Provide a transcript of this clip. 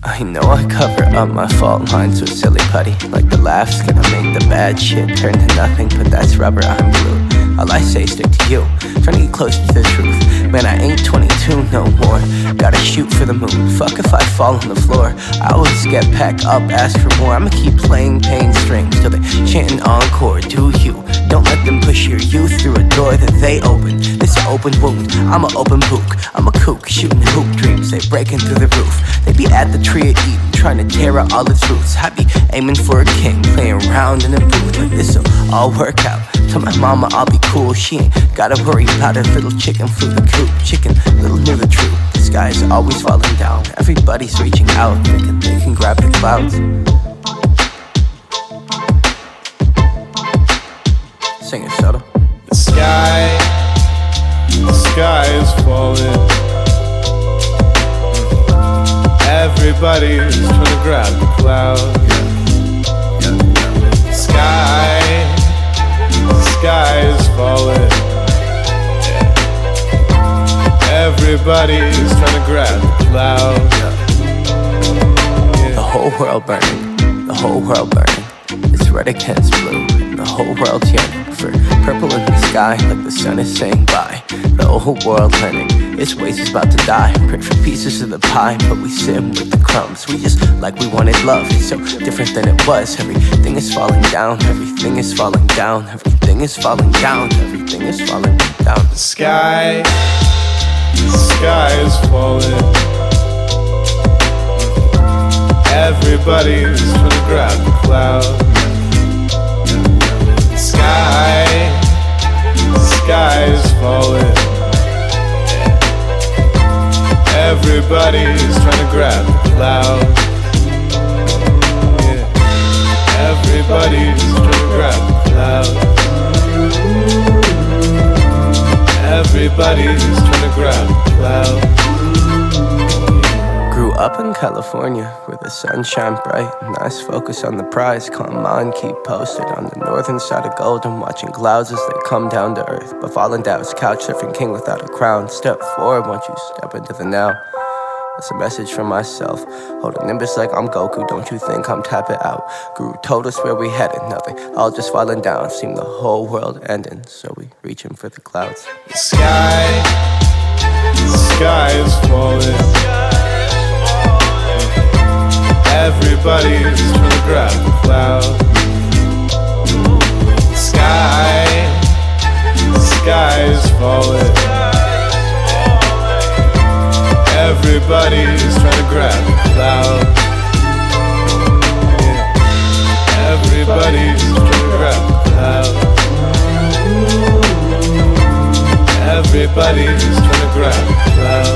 I know I cover up my fault lines with silly putty. Like the laugh's gonna make the bad shit turn to nothing, but that's rubber, I'm glue. All I say stick to you, trying to get closer to the truth. Man, I ain't 22 no more, gotta shoot for the moon. Fuck if I fall on the floor, I always get back up, ask for more. I'ma keep playing pain strings till they chanting encore. Do you, don't let them push your youth through a door that they open. This an open wound, I'm an open book. I'm a kook, shooting hoop dreams, they breaking through the roof. They be at the tree of Eden, trying to tear out all its roots. I be aiming for a king, playing around in a booth. Like this'll all work out, tell my mama I'll be cool. She ain't gotta worry about her little chicken flew the coop. Chicken, little knew the truth, the sky's always falling down. Everybody's reaching out, thinking they can grab the clouds. Sing it, Soto. The sky is falling. Everybody's trying to grab the cloud. The sky is falling. Everybody's trying to grab the cloud. The whole world burning, the whole world burning. It's red against blue, and the whole world's yearning for purple in the sky, like the sun is saying bye. The whole world learning its ways is about to die. Pray for pieces of the pie, but we sit with the crumbs. We just like we wanted love, it's so different than it was. Everything is falling down, everything is falling down, everything is falling down, everything is falling down. The sky is falling. Everybody's trying to grab the cloud. The sky is falling. Everybody's trying to grab the cloud. Yeah. Everybody's trying to grab the cloud. Everybody's trying to grab the cloud. Grew up in California, where the sun shine bright. Nice focus on the prize, come on, keep posted. On the northern side of Golden, watching clouds as they come down to earth. But falling down is couch surfing king without a crown. Step forward once you step into the now. That's a message from myself. Hold a nimbus like I'm Goku, don't you think I'm tapping out. Guru told us where we headed, nothing, all just falling down. Seemed the whole world ending, so we reaching for the clouds. The sky is falling. Everybody's trying to grab the cloud. The sky is falling. Everybody's trying to grab the cloud. Yeah. Everybody's trying to grab the cloud. Everybody's trying to grab the cloud.